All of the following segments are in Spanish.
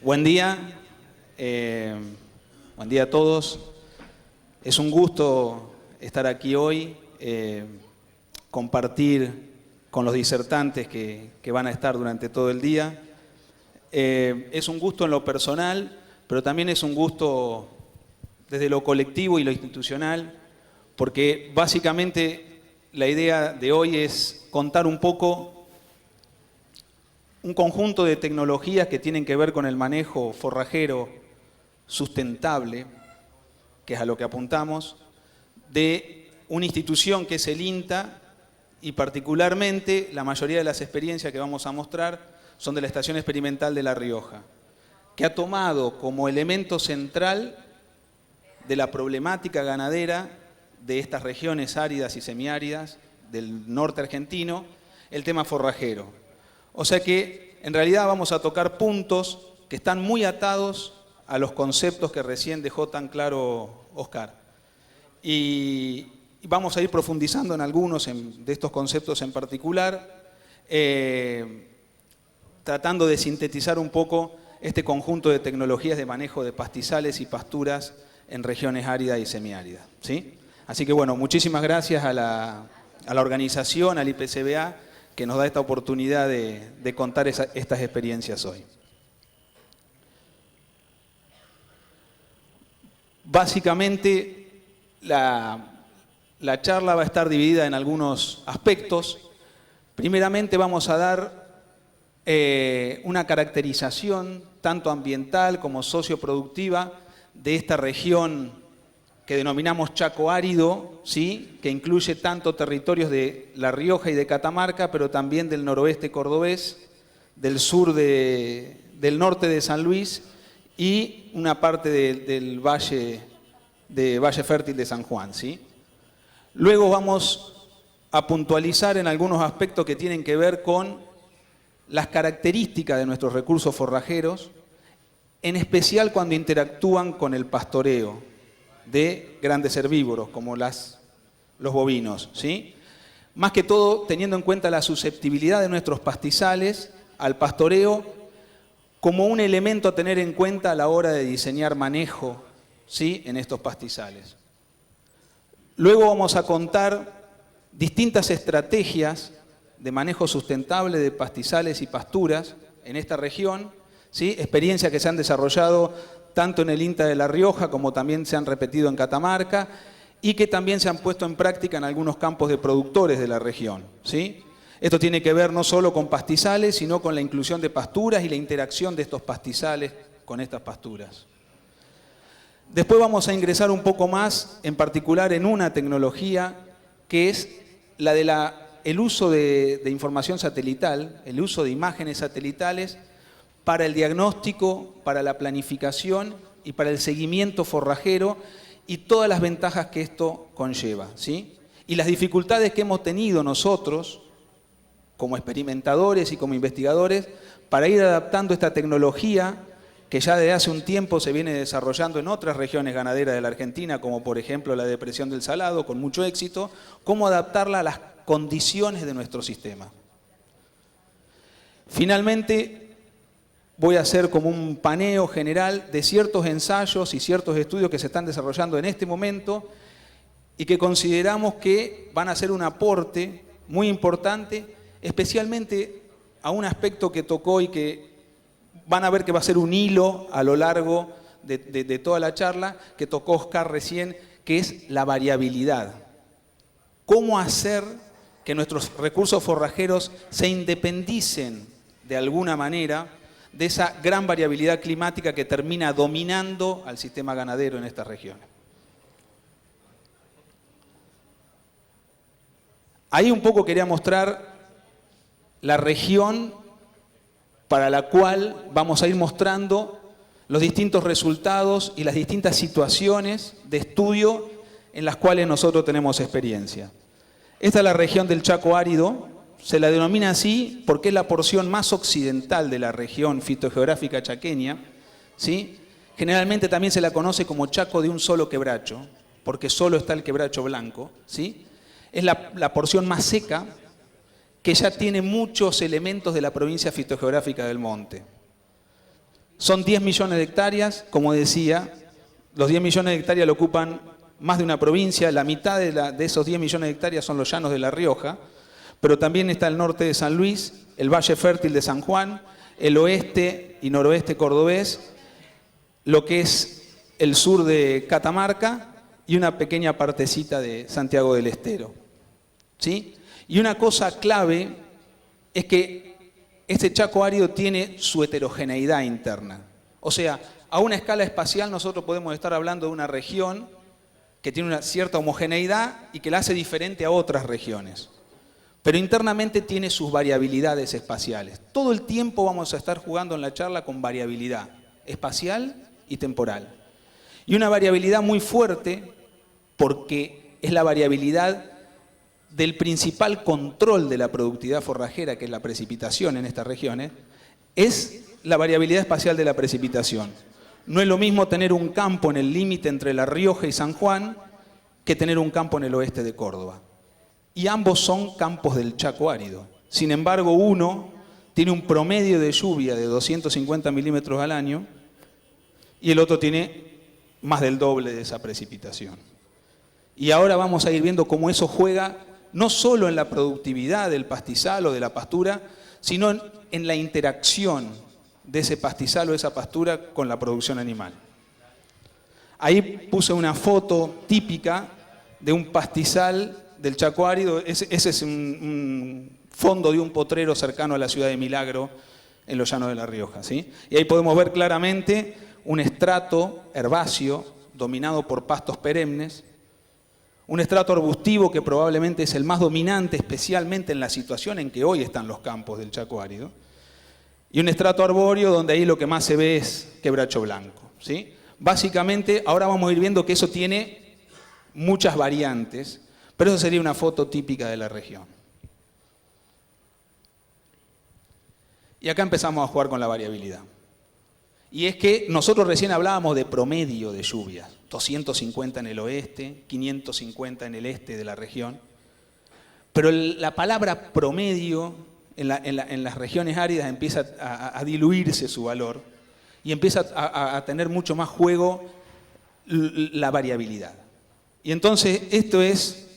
Buen día, buen día a todos. Es un gusto estar aquí hoy, compartir con los disertantes que van a estar durante todo el día. Es un gusto en lo personal, pero también es un gusto desde lo colectivo y lo institucional, porque básicamente la idea de hoy es contar un poco un conjunto de tecnologías que tienen que ver con el manejo forrajero sustentable, que es a lo que apuntamos, de una institución que es el INTA, y particularmente la mayoría de las experiencias que vamos a mostrar son de la Estación Experimental de La Rioja, que ha tomado como elemento central de la problemática ganadera de estas regiones áridas y semiáridas del norte argentino el tema forrajero. O sea que en realidad vamos a tocar puntos que están muy atados a los conceptos que recién dejó tan claro Oscar. Y vamos a ir profundizando en algunos de estos conceptos en particular, tratando de sintetizar un poco este conjunto de tecnologías de manejo de pastizales y pasturas en regiones áridas y semiáridas, ¿sí? Así que bueno, muchísimas gracias a la organización, al IPCBA, que nos da esta oportunidad de contar estas experiencias hoy. Básicamente, la charla va a estar dividida en algunos aspectos. Primeramente vamos a dar una caracterización tanto ambiental como socioproductiva de esta región que denominamos Chaco árido, ¿sí? Que incluye tanto territorios de La Rioja y de Catamarca, pero también del noroeste cordobés, del sur del norte de San Luis y una parte del Valle Fértil de San Juan, ¿sí? Luego vamos a puntualizar en algunos aspectos que tienen que ver con las características de nuestros recursos forrajeros, en especial cuando interactúan con el pastoreo de grandes herbívoros como los bovinos, ¿sí? Más que todo teniendo en cuenta la susceptibilidad de nuestros pastizales al pastoreo como un elemento a tener en cuenta a la hora de diseñar manejo, ¿sí? En estos pastizales. Luego vamos a contar distintas estrategias de manejo sustentable de pastizales y pasturas en esta región, ¿sí? Experiencias que se han desarrollado tanto en el INTA de La Rioja como también se han repetido en Catamarca y que también se han puesto en práctica en algunos campos de productores de la región, ¿sí? Esto tiene que ver no solo con pastizales, sino con la inclusión de pasturas y la interacción de estos pastizales con estas pasturas. Después vamos a ingresar un poco más, en particular en una tecnología que es la del uso de información satelital, el uso de imágenes satelitales para el diagnóstico, para la planificación y para el seguimiento forrajero y todas las ventajas que esto conlleva, ¿sí? Y las dificultades que hemos tenido nosotros, como experimentadores y como investigadores, para ir adaptando esta tecnología que ya desde hace un tiempo se viene desarrollando en otras regiones ganaderas de la Argentina, como por ejemplo la depresión del Salado, con mucho éxito, cómo adaptarla a las condiciones de nuestro sistema. Finalmente, voy a hacer como un paneo general de ciertos ensayos y ciertos estudios que se están desarrollando en este momento y que consideramos que van a ser un aporte muy importante, especialmente a un aspecto que tocó y que van a ver que va a ser un hilo a lo largo de toda la charla, que tocó Oscar recién, que es la variabilidad. ¿Cómo hacer que nuestros recursos forrajeros se independicen de alguna manera de esa gran variabilidad climática que termina dominando al sistema ganadero en estas regiones? Ahí un poco quería mostrar la región para la cual vamos a ir mostrando los distintos resultados y las distintas situaciones de estudio en las cuales nosotros tenemos experiencia. Esta es la región del Chaco árido. Se la denomina así porque es la porción más occidental de la región fitogeográfica chaqueña, ¿sí? Generalmente también se la conoce como Chaco de un solo quebracho, porque solo está el quebracho blanco, ¿sí? Es la porción más seca, que ya tiene muchos elementos de la provincia fitogeográfica del Monte. Son 10 millones de hectáreas, como decía, los 10 millones de hectáreas lo ocupan más de una provincia, la mitad de esos 10 millones de hectáreas son los llanos de La Rioja, pero también está el norte de San Luis, el Valle Fértil de San Juan, el oeste y noroeste cordobés, lo que es el sur de Catamarca y una pequeña partecita de Santiago del Estero. ¿Sí? Y una cosa clave es que este Chaco árido tiene su heterogeneidad interna. O sea, a una escala espacial nosotros podemos estar hablando de una región que tiene una cierta homogeneidad y que la hace diferente a otras regiones. Pero internamente tiene sus variabilidades espaciales. Todo el tiempo vamos a estar jugando en la charla con variabilidad espacial y temporal. Y una variabilidad muy fuerte porque es la variabilidad del principal control de la productividad forrajera, que es la precipitación en estas regiones, es la variabilidad espacial de la precipitación. No es lo mismo tener un campo en el límite entre La Rioja y San Juan que tener un campo en el oeste de Córdoba. Y ambos son campos del Chaco árido. Sin embargo, uno tiene un promedio de lluvia de 250 milímetros al año y el otro tiene más del doble de esa precipitación. Y ahora vamos a ir viendo cómo eso juega no solo en la productividad del pastizal o de la pastura, sino en la interacción de ese pastizal o esa pastura con la producción animal. Ahí puse una foto típica de un pastizal del Chaco árido. Ese es un fondo de un potrero cercano a la ciudad de Milagro, en los llanos de La Rioja, ¿sí? Y ahí podemos ver claramente un estrato herbáceo dominado por pastos perennes, un estrato arbustivo que probablemente es el más dominante, especialmente en la situación en que hoy están los campos del Chaco árido, y un estrato arbóreo donde ahí lo que más se ve es quebracho blanco, ¿sí? Básicamente, ahora vamos a ir viendo que eso tiene muchas variantes, pero eso sería una foto típica de la región. Y acá empezamos a jugar con la variabilidad. Y es que nosotros recién hablábamos de promedio de lluvias, 250 en el oeste, 550 en el este de la región, pero la palabra promedio en las regiones áridas empieza a diluirse su valor y empieza a tener mucho más juego la variabilidad. Y entonces esto es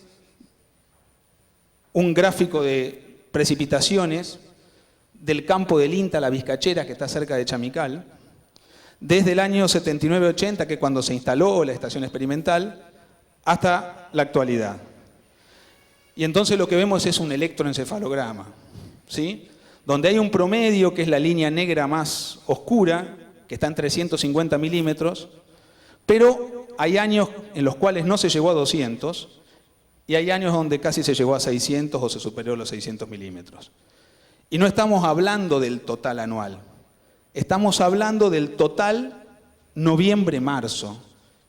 un gráfico de precipitaciones del campo del INTA, La Vizcachera, que está cerca de Chamical, desde el año 79-80, que es cuando se instaló la estación experimental, hasta la actualidad. Y entonces lo que vemos es un electroencefalograma, ¿sí? Donde hay un promedio, que es la línea negra más oscura, que está en 350 milímetros, pero hay años en los cuales no se llegó a 200 y hay años donde casi se llegó a 600 o se superó los 600 milímetros. Y no estamos hablando del total anual, estamos hablando del total noviembre-marzo,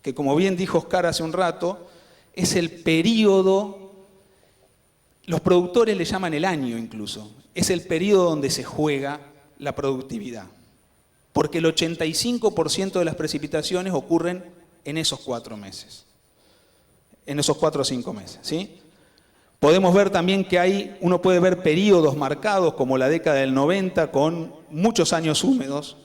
que como bien dijo Oscar hace un rato, es el periodo, los productores le llaman el año incluso, es el periodo donde se juega la productividad, porque el 85% de las precipitaciones ocurren en esos 4 meses, en esos 4 o 5 meses, ¿sí? Podemos ver también que uno puede ver periodos marcados como la década del 90 con muchos años húmedos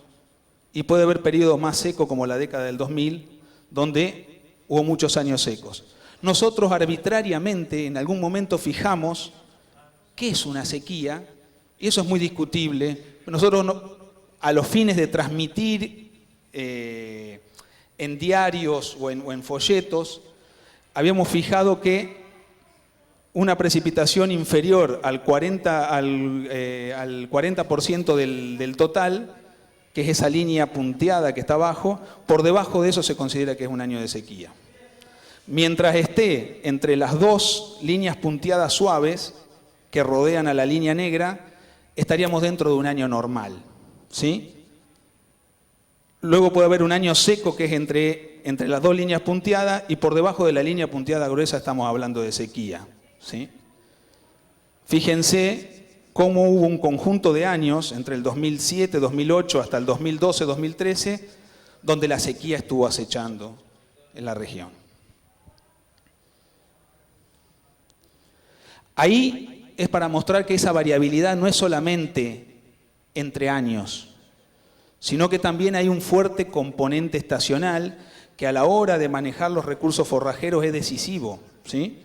y puede ver periodos más secos como la década del 2000 donde hubo muchos años secos. Nosotros arbitrariamente en algún momento fijamos qué es una sequía y eso es muy discutible. Nosotros a los fines de transmitir en diarios o en folletos habíamos fijado que una precipitación inferior al 40% del total, que es esa línea punteada que está abajo, por debajo de eso se considera que es un año de sequía. Mientras esté entre las dos líneas punteadas suaves que rodean a la línea negra, estaríamos dentro de un año normal, ¿sí? Luego puede haber un año seco que es entre las dos líneas punteadas y por debajo de la línea punteada gruesa estamos hablando de sequía. ¿Sí? Fíjense cómo hubo un conjunto de años entre el 2007, 2008 hasta el 2012, 2013, donde la sequía estuvo acechando en la región. Ahí es para mostrar que esa variabilidad no es solamente entre años, sino que también hay un fuerte componente estacional que a la hora de manejar los recursos forrajeros es decisivo, ¿sí?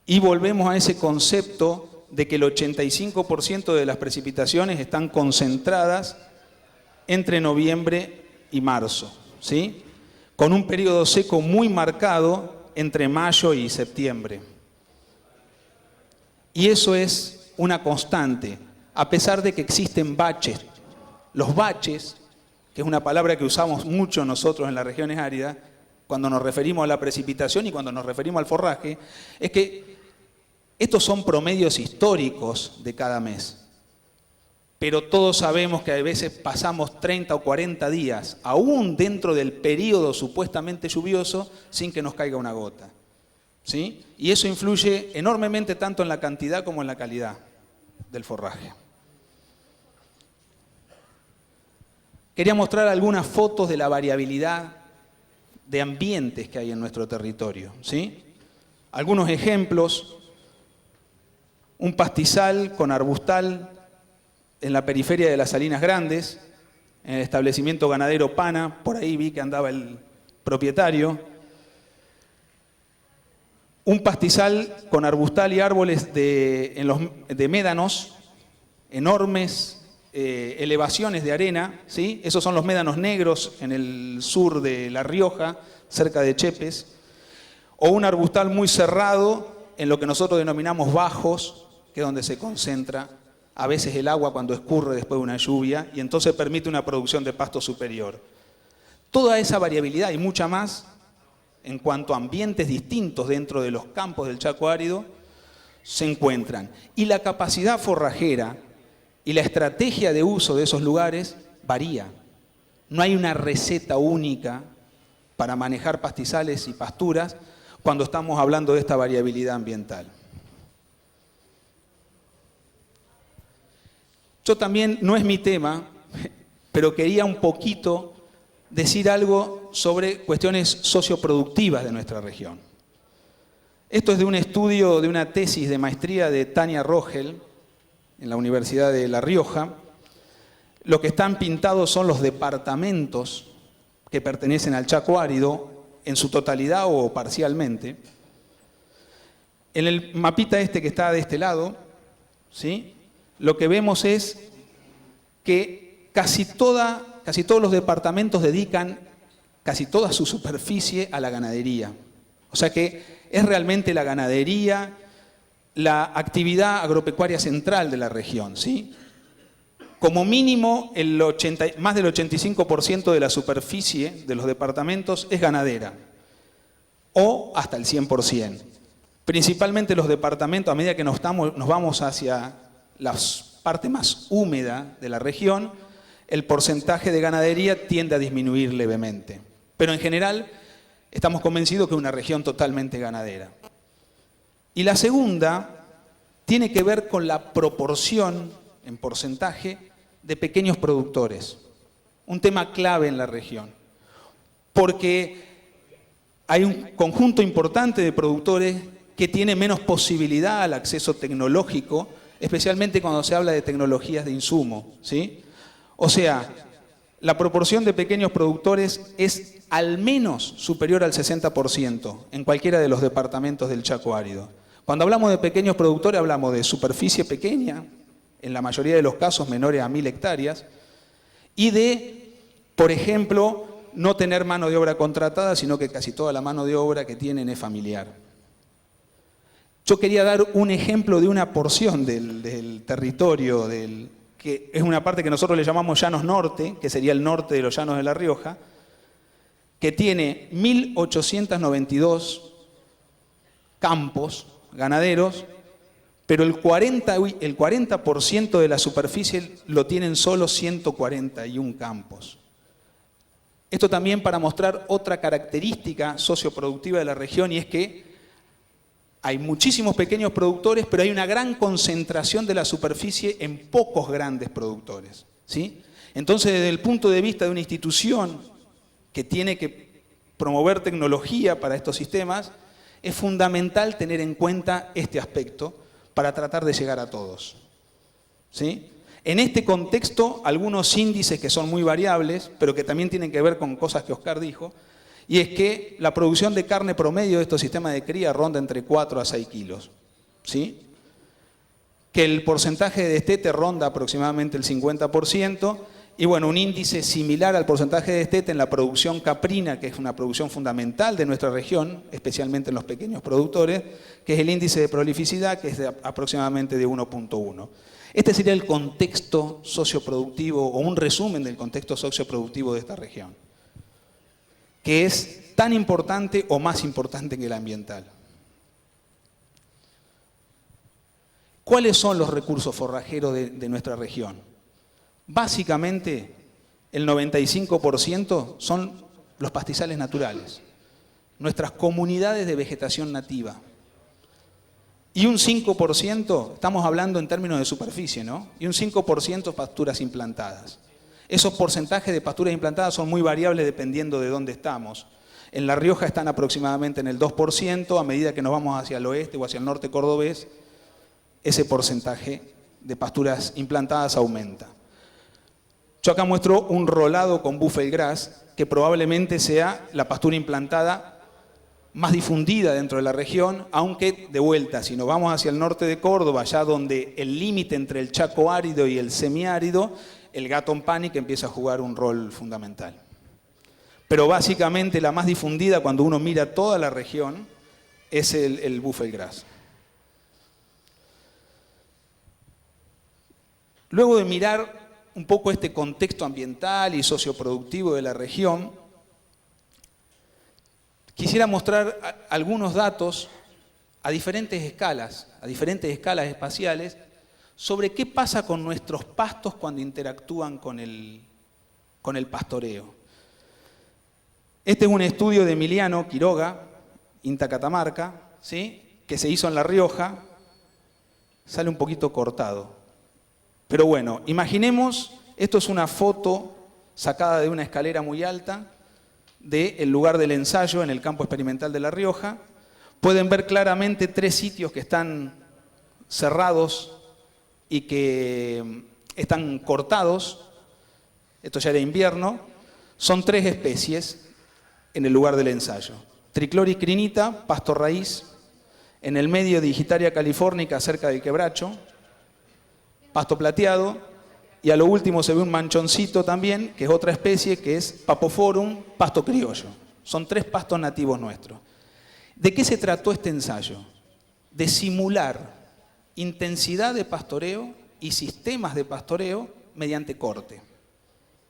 Y volvemos a ese concepto de que el 85% de las precipitaciones están concentradas entre noviembre y marzo, ¿sí? Con un periodo seco muy marcado entre mayo y septiembre. Y eso es una constante, a pesar de que existen baches. Los baches, que es una palabra que usamos mucho nosotros en las regiones áridas, cuando nos referimos a la precipitación y cuando nos referimos al forraje, es que estos son promedios históricos de cada mes. Pero todos sabemos que a veces pasamos 30 o 40 días, aún dentro del periodo supuestamente lluvioso, sin que nos caiga una gota, ¿sí? Y eso influye enormemente tanto en la cantidad como en la calidad del forraje. Quería mostrar algunas fotos de la variabilidad de ambientes que hay en nuestro territorio, ¿sí? Algunos ejemplos: un pastizal con arbustal en la periferia de las Salinas Grandes, en el establecimiento ganadero Pana, por ahí vi que andaba el propietario. Un pastizal con arbustal y árboles de médanos, enormes elevaciones de arena, ¿sí? Esos son los médanos negros en el sur de La Rioja, cerca de Chepes. O un arbustal muy cerrado en lo que nosotros denominamos bajos, que es donde se concentra a veces el agua cuando escurre después de una lluvia y entonces permite una producción de pasto superior. Toda esa variabilidad y mucha más en cuanto a ambientes distintos dentro de los campos del Chaco árido se encuentran. Y la capacidad forrajera y la estrategia de uso de esos lugares varía. No hay una receta única para manejar pastizales y pasturas cuando estamos hablando de esta variabilidad ambiental. Yo también, no es mi tema, pero quería un poquito decir algo sobre cuestiones socioproductivas de nuestra región. Esto es de un estudio, de una tesis de maestría de Tania Rogel, en la Universidad de La Rioja. Lo que están pintados son los departamentos que pertenecen al Chaco árido, en su totalidad o parcialmente. En el mapita este que está de este lado, ¿sí?, lo que vemos es que casi todos los departamentos dedican casi toda su superficie a la ganadería. O sea que es realmente la ganadería la actividad agropecuaria central de la región, ¿sí? Como mínimo, más del 85% de la superficie de los departamentos es ganadera, o hasta el 100%. Principalmente los departamentos, a medida que nos vamos hacia la parte más húmeda de la región, el porcentaje de ganadería tiende a disminuir levemente. Pero en general, estamos convencidos que es una región totalmente ganadera. Y la segunda tiene que ver con la proporción, en porcentaje, de pequeños productores. Un tema clave en la región. Porque hay un conjunto importante de productores que tiene menos posibilidad al acceso tecnológico, especialmente cuando se habla de tecnologías de insumo, ¿sí? O sea, la proporción de pequeños productores es al menos superior al 60% en cualquiera de los departamentos del Chaco árido. Cuando hablamos de pequeños productores hablamos de superficie pequeña, en la mayoría de los casos menores a 1000 hectáreas, y de, por ejemplo, no tener mano de obra contratada, sino que casi toda la mano de obra que tienen es familiar. Yo quería dar un ejemplo de una porción del territorio, que es una parte que nosotros le llamamos Llanos Norte, que sería el norte de los Llanos de La Rioja, que tiene 1892 campos ganaderos, pero el 40% de la superficie lo tienen solo 141 campos. Esto también para mostrar otra característica socioproductiva de la región, y es que hay muchísimos pequeños productores, pero hay una gran concentración de la superficie en pocos grandes productores, ¿sí? Entonces, desde el punto de vista de una institución que tiene que promover tecnología para estos sistemas, es fundamental tener en cuenta este aspecto para tratar de llegar a todos, ¿sí? En este contexto, algunos índices que son muy variables, pero que también tienen que ver con cosas que Oscar dijo, y es que la producción de carne promedio de estos sistemas de cría ronda entre 4 a 6 kilos, ¿sí? Que el porcentaje de destete ronda aproximadamente el 50%, y bueno, un índice similar al porcentaje de destete en la producción caprina, que es una producción fundamental de nuestra región, especialmente en los pequeños productores, que es el índice de prolificidad, que es aproximadamente de 1.1. Este sería el contexto socioproductivo, o un resumen del contexto socioproductivo de esta región, que es tan importante o más importante que el ambiental. ¿Cuáles son los recursos forrajeros de nuestra región? Básicamente, el 95% son los pastizales naturales, nuestras comunidades de vegetación nativa. Y un 5%, estamos hablando en términos de superficie, ¿no? Y un 5% pasturas implantadas. Esos porcentajes de pasturas implantadas son muy variables dependiendo de dónde estamos. En La Rioja están aproximadamente en el 2%, a medida que nos vamos hacia el oeste o hacia el norte cordobés, ese porcentaje de pasturas implantadas aumenta. Yo acá muestro un rolado con buffalo grass, que probablemente sea la pastura implantada más difundida dentro de la región, aunque de vuelta, si nos vamos hacia el norte de Córdoba, allá donde el límite entre el Chaco árido y el semiárido, el Gatton Panic empieza a jugar un rol fundamental. Pero básicamente la más difundida cuando uno mira toda la región es el buffalo grass. Luego de mirar un poco este contexto ambiental y socioproductivo de la región, quisiera mostrar algunos datos a diferentes escalas espaciales, sobre qué pasa con nuestros pastos cuando interactúan con el pastoreo. Este es un estudio de Emiliano Quiroga, INTA Catamarca, ¿sí? Que se hizo en La Rioja. Sale un poquito cortado. Pero bueno, imaginemos, esto es una foto sacada de una escalera muy alta del lugar del ensayo en el campo experimental de La Rioja. Pueden ver claramente 3 sitios que están cerrados y que están cortados. Esto ya era invierno. Son 3 especies en el lugar del ensayo. Tricloricrinita, pasto raíz. En el medio, Digitaria californica, cerca del quebracho. Pasto plateado, y a lo último se ve un manchoncito también, que es otra especie, que es Papophorum, pasto criollo. Son 3 pastos nativos nuestros. ¿De qué se trató este ensayo? De simular intensidad de pastoreo y sistemas de pastoreo mediante corte.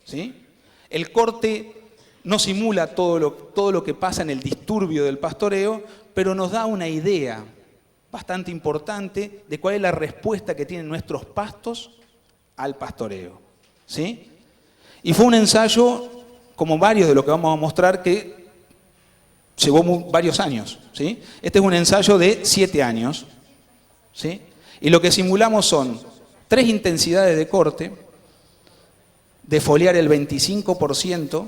¿Sí? El corte no simula todo lo que pasa en el disturbio del pastoreo, pero nos da una idea bastante importante de cuál es la respuesta que tienen nuestros pastos al pastoreo, ¿sí? Y fue un ensayo, como varios de lo que vamos a mostrar, que llevó varios años, ¿sí? Este es un ensayo de 7 años, ¿sí? Y lo que simulamos son 3 intensidades de corte, defoliar el 25%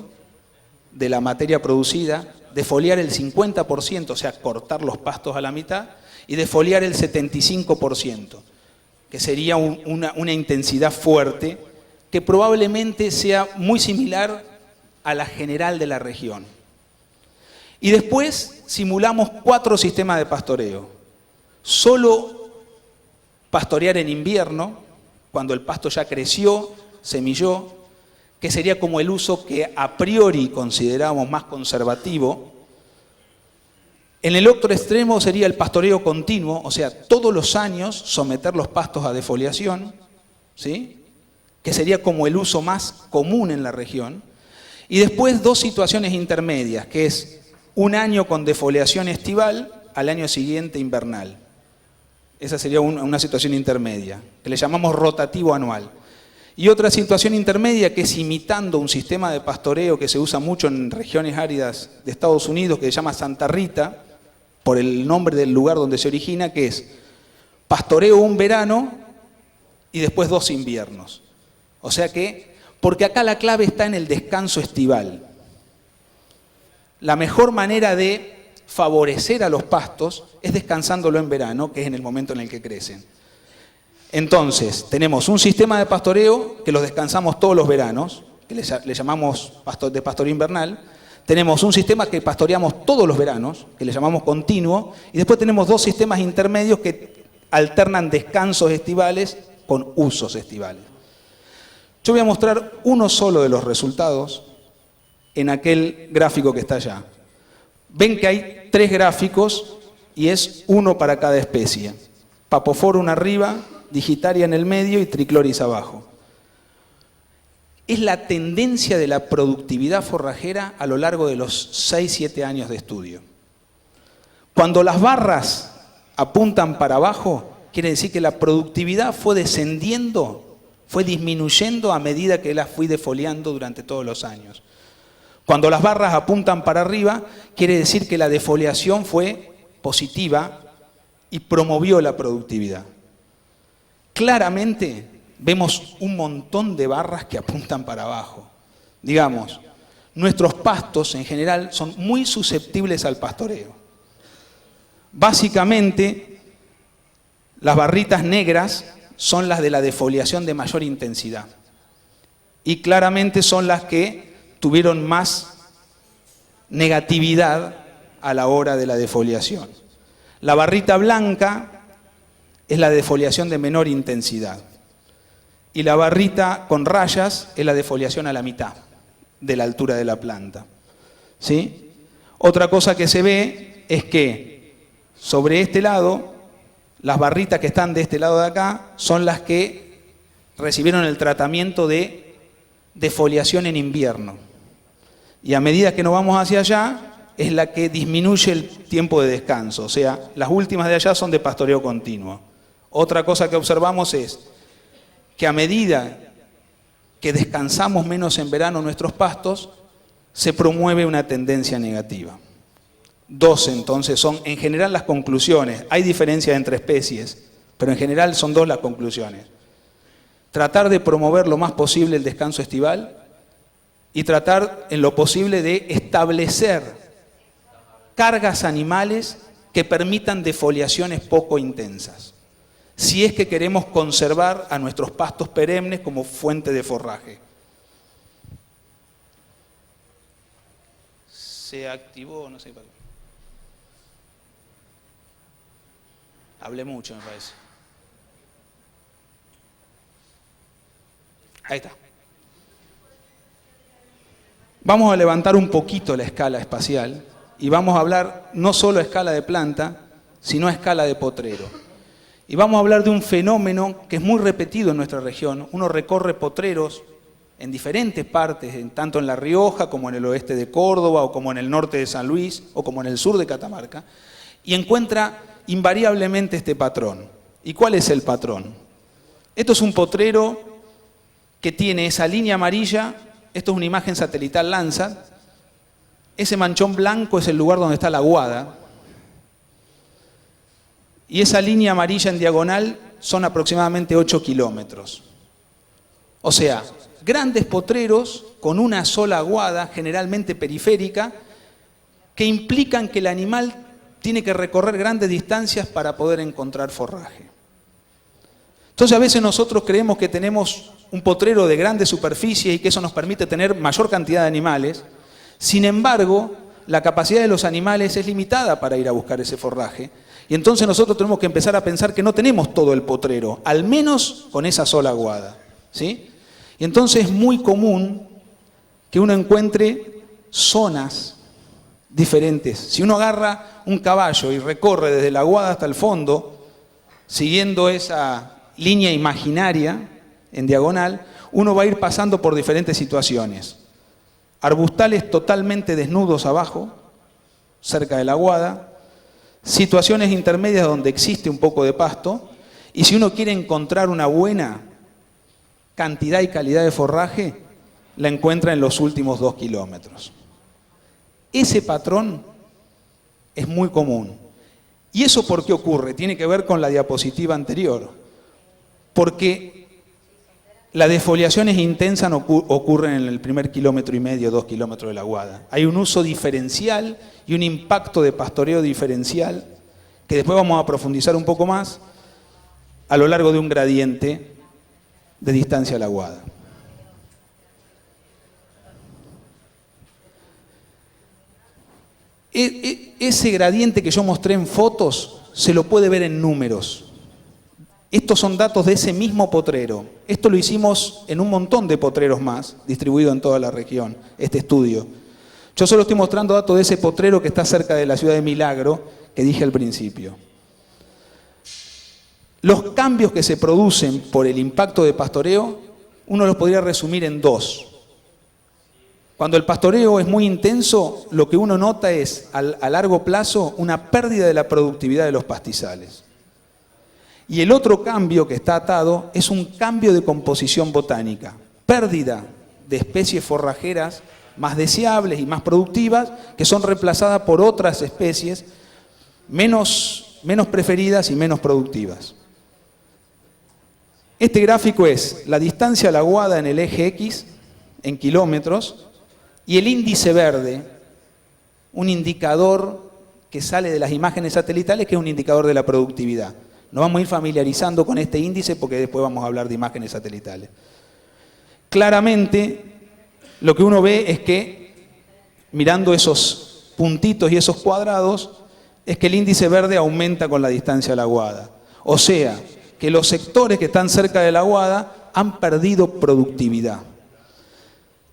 de la materia producida, defoliar el 50%, o sea, cortar los pastos a la mitad, y defoliar el 75%, que sería una intensidad fuerte, que probablemente sea muy similar a la general de la región. Y después simulamos 4 sistemas de pastoreo. Solo pastorear en invierno, cuando el pasto ya creció, semilló, que sería como el uso que a priori consideramos más conservativo. En el otro extremo sería el pastoreo continuo, o sea, todos los años someter los pastos a defoliación, ¿sí? Que sería como el uso más común en la región. Y después 2 situaciones intermedias, que es un año con defoliación estival, al año siguiente invernal. Esa sería una situación intermedia, que le llamamos rotativo anual. Y otra situación intermedia, que es imitando un sistema de pastoreo que se usa mucho en regiones áridas de Estados Unidos, que se llama Santa Rita, por el nombre del lugar donde se origina, que es pastoreo un verano y después 2 inviernos. O sea que, porque acá la clave está en el descanso estival. La mejor manera de favorecer a los pastos es descansándolo en verano, que es en el momento en el que crecen. Entonces, tenemos un sistema de pastoreo que los descansamos todos los veranos, que le llamamos de pastoreo invernal. Tenemos un sistema que pastoreamos todos los veranos, que le llamamos continuo. Y después tenemos dos sistemas intermedios que alternan descansos estivales con usos estivales. Yo voy a mostrar uno solo de los resultados en aquel gráfico que está allá. Ven que hay 3 gráficos y es uno para cada especie. Papophorum arriba, Digitaria en el medio y Trichloris abajo. Es la tendencia de la productividad forrajera a lo largo de los 6-7 años de estudio. Cuando las barras apuntan para abajo, quiere decir que la productividad fue descendiendo, fue disminuyendo a medida que la fui defoliando durante todos los años. Cuando las barras apuntan para arriba, quiere decir que la defoliación fue positiva y promovió la productividad. Claramente vemos un montón de barras que apuntan para abajo. Digamos, nuestros pastos en general son muy susceptibles al pastoreo. Básicamente, las barritas negras son las de la defoliación de mayor intensidad. Y claramente son las que tuvieron más negatividad a la hora de la defoliación. La barrita blanca es la defoliación de menor intensidad. Y la barrita con rayas es la defoliación a la mitad de la altura de la planta. ¿Sí? Otra cosa que se ve es que sobre este lado, las barritas que están de este lado de acá son las que recibieron el tratamiento de defoliación en invierno. Y a medida que nos vamos hacia allá, es la que disminuye el tiempo de descanso. O sea, las últimas de allá son de pastoreo continuo. Otra cosa que observamos es que a medida que descansamos menos en verano nuestros pastos, se promueve una tendencia negativa. 2 entonces son en general las conclusiones. Hay diferencia entre especies, pero en general son 2 las conclusiones. Tratar de promover lo más posible el descanso estival y tratar en lo posible de establecer cargas animales que permitan defoliaciones poco intensas, si es que queremos conservar a nuestros pastos perennes como fuente de forraje. Se activó, no sé. Hablé mucho, me parece. Ahí está. Vamos a levantar un poquito la escala espacial y vamos a hablar no solo a escala de planta, sino a escala de potrero. Y vamos a hablar de un fenómeno que es muy repetido en nuestra región. Uno recorre potreros en diferentes partes, tanto en La Rioja como en el oeste de Córdoba, o como en el norte de San Luis, o como en el sur de Catamarca, y encuentra invariablemente este patrón. ¿Y cuál es el patrón? Esto es un potrero que tiene esa línea amarilla, esto es una imagen satelital Landsat, ese manchón blanco es el lugar donde está la aguada, y esa línea amarilla en diagonal son aproximadamente 8 kilómetros. O sea, grandes potreros con una sola aguada, generalmente periférica, que implican que el animal tiene que recorrer grandes distancias para poder encontrar forraje. Entonces a veces nosotros creemos que tenemos un potrero de grande superficie y que eso nos permite tener mayor cantidad de animales. Sin embargo, la capacidad de los animales es limitada para ir a buscar ese forraje. Y entonces nosotros tenemos que empezar a pensar que no tenemos todo el potrero, al menos con esa sola aguada, ¿sí? Y entonces es muy común que uno encuentre zonas diferentes. Si uno agarra un caballo y recorre desde la aguada hasta el fondo, siguiendo esa línea imaginaria en diagonal, uno va a ir pasando por diferentes situaciones. Arbustales totalmente desnudos abajo, cerca de la aguada, situaciones intermedias donde existe un poco de pasto, y si uno quiere encontrar una buena cantidad y calidad de forraje, la encuentra en los últimos 2 kilómetros. Ese patrón es muy común. ¿Y eso por qué ocurre? Tiene que ver con la diapositiva anterior. Porque la defoliación es intensa, no ocurre en el primer 1,5 kilómetros, 2 kilómetros de la aguada. Hay un uso diferencial y un impacto de pastoreo diferencial, que después vamos a profundizar un poco más, a lo largo de un gradiente de distancia a la aguada. Ese gradiente que yo mostré en fotos se lo puede ver en números. Estos son datos de ese mismo potrero. Esto lo hicimos en un montón de potreros más, distribuido en toda la región, este estudio. Yo solo estoy mostrando datos de ese potrero que está cerca de la ciudad de Milagro, que dije al principio. Los cambios que se producen por el impacto de pastoreo, uno los podría resumir en dos. Cuando el pastoreo es muy intenso, lo que uno nota es, a largo plazo, una pérdida de la productividad de los pastizales. Y el otro cambio que está atado es un cambio de composición botánica. Pérdida de especies forrajeras más deseables y más productivas, que son reemplazadas por otras especies menos preferidas y menos productivas. Este gráfico es la distancia a la aguada en el eje X, en kilómetros, y el índice verde, un indicador que sale de las imágenes satelitales, que es un indicador de la productividad. Nos vamos a ir familiarizando con este índice porque después vamos a hablar de imágenes satelitales. Claramente, lo que uno ve es que, mirando esos puntitos y esos cuadrados, es que el índice verde aumenta con la distancia a la aguada. O sea, que los sectores que están cerca de la aguada han perdido productividad.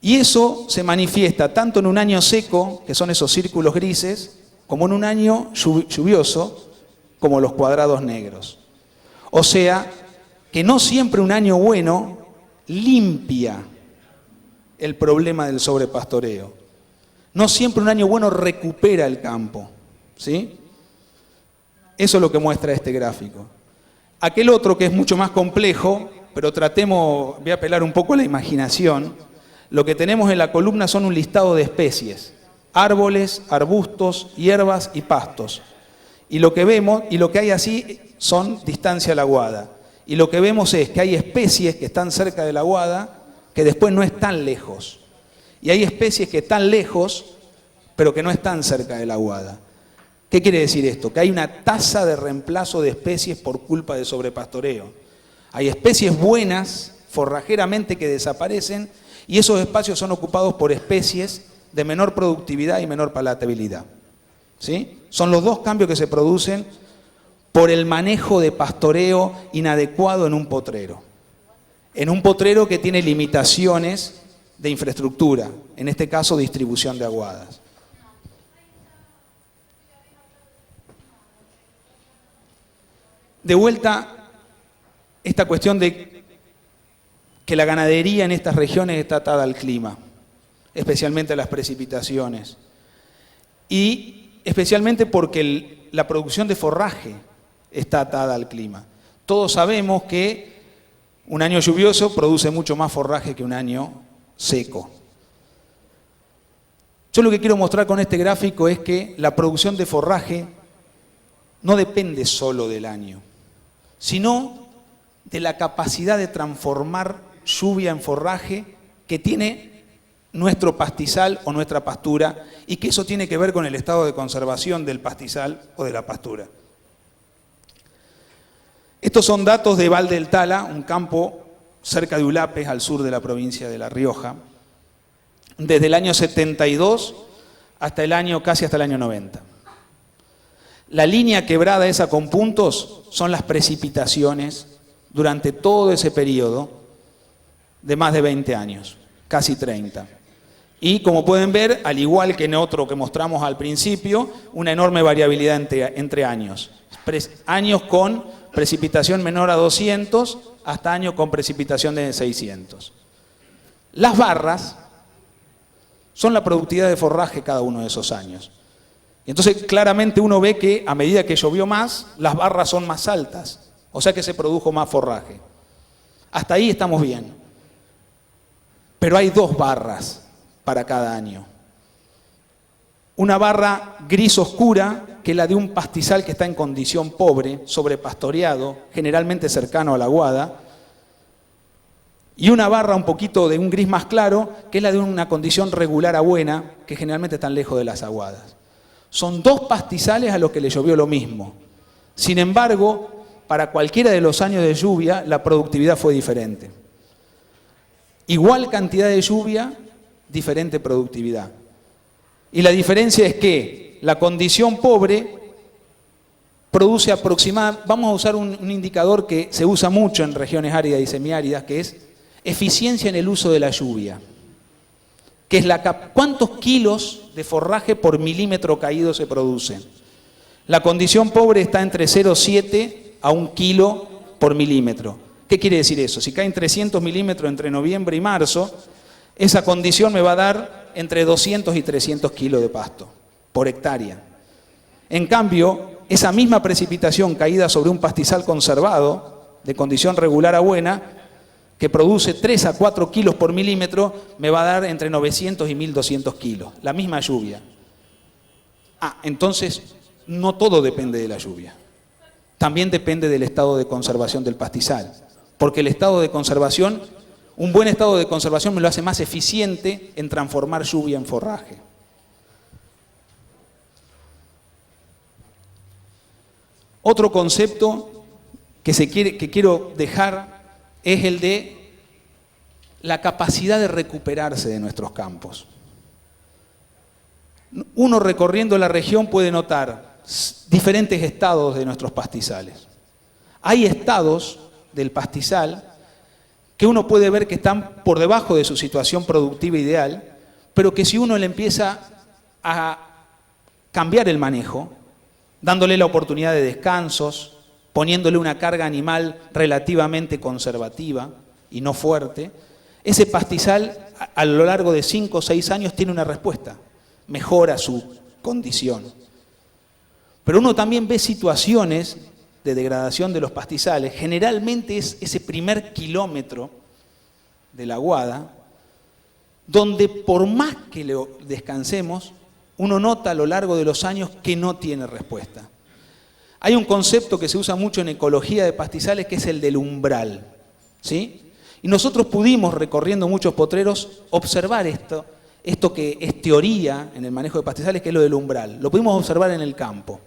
Y eso se manifiesta tanto en un año seco, que son esos círculos grises, como en un año lluvioso, como los cuadrados negros. O sea, que no siempre un año bueno limpia el problema del sobrepastoreo. No siempre un año bueno recupera el campo, ¿sí? Eso es lo que muestra este gráfico. Aquel otro que es mucho más complejo, pero voy a apelar un poco a la imaginación. Lo que tenemos en la columna son un listado de especies, árboles, arbustos, hierbas y pastos. Y lo que vemos, y lo que hay así son distancia a la aguada. Y lo que vemos es que hay especies que están cerca de la aguada que después no están lejos. Y hay especies que están lejos, pero que no están cerca de la aguada. ¿Qué quiere decir esto? Que hay una tasa de reemplazo de especies por culpa de sobrepastoreo. Hay especies buenas, forrajeramente, que desaparecen, y esos espacios son ocupados por especies de menor productividad y menor palatabilidad. ¿Sí? Son los dos cambios que se producen por el manejo de pastoreo inadecuado en un potrero. En un potrero que tiene limitaciones de infraestructura, en este caso distribución de aguadas. De vuelta, esta cuestión de que la ganadería en estas regiones está atada al clima, especialmente a las precipitaciones, y especialmente porque la producción de forraje está atada al clima. Todos sabemos que un año lluvioso produce mucho más forraje que un año seco. Yo lo que quiero mostrar con este gráfico es que la producción de forraje no depende solo del año, sino de la capacidad de transformar lluvia en forraje que tiene nuestro pastizal o nuestra pastura, y que eso tiene que ver con el estado de conservación del pastizal o de la pastura. Estos son datos de Val del Tala, un campo cerca de Ulapes, al sur de la provincia de La Rioja, desde el año 72 casi hasta el año 90. La línea quebrada esa con puntos son las precipitaciones durante todo ese periodo de más de 20 años, casi 30. Y como pueden ver, al igual que en otro que mostramos al principio, una enorme variabilidad entre años. Años con precipitación menor a 200 hasta años con precipitación de 600. Las barras son la productividad de forraje cada uno de esos años. Y entonces claramente uno ve que a medida que llovió más, las barras son más altas, o sea que se produjo más forraje. Hasta ahí estamos bien. Pero hay dos barras para cada año. Una barra gris oscura, que es la de un pastizal que está en condición pobre, sobrepastoreado, generalmente cercano a la aguada, y una barra un poquito de un gris más claro, que es la de una condición regular a buena, que generalmente están lejos de las aguadas. Son dos pastizales a los que le llovió lo mismo. Sin embargo, para cualquiera de los años de lluvia, la productividad fue diferente. Igual cantidad de lluvia, diferente productividad. Y la diferencia es que la condición pobre produce aproximadamente, vamos a usar un indicador que se usa mucho en regiones áridas y semiáridas, que es eficiencia en el uso de la lluvia, que es cuántos kilos de forraje por milímetro caído se producen. La condición pobre está entre 0,7 a 1 kilo por milímetro. ¿Qué quiere decir eso? Si caen 300 milímetros entre noviembre y marzo, esa condición me va a dar entre 200 y 300 kilos de pasto por hectárea. En cambio, esa misma precipitación caída sobre un pastizal conservado, de condición regular a buena, que produce 3 a 4 kilos por milímetro, me va a dar entre 900 y 1200 kilos, la misma lluvia. Entonces, no todo depende de la lluvia. También depende del estado de conservación del pastizal. Porque el estado de conservación, un buen estado de conservación me lo hace más eficiente en transformar lluvia en forraje. Otro concepto que quiero dejar es el de la capacidad de recuperarse de nuestros campos. Uno recorriendo la región puede notar diferentes estados de nuestros pastizales. Hay estados del pastizal que uno puede ver que están por debajo de su situación productiva ideal, pero que si uno le empieza a cambiar el manejo, dándole la oportunidad de descansos, poniéndole una carga animal relativamente conservativa y no fuerte, ese pastizal a lo largo de 5 o 6 años tiene una respuesta, mejora su condición. Pero uno también ve situaciones de degradación de los pastizales, generalmente es ese primer kilómetro de la aguada, donde por más que le descansemos, uno nota a lo largo de los años que no tiene respuesta. Hay un concepto que se usa mucho en ecología de pastizales que es el del umbral, ¿sí? Y nosotros pudimos, recorriendo muchos potreros, observar esto que es teoría en el manejo de pastizales, que es lo del umbral. Lo pudimos observar en el campo.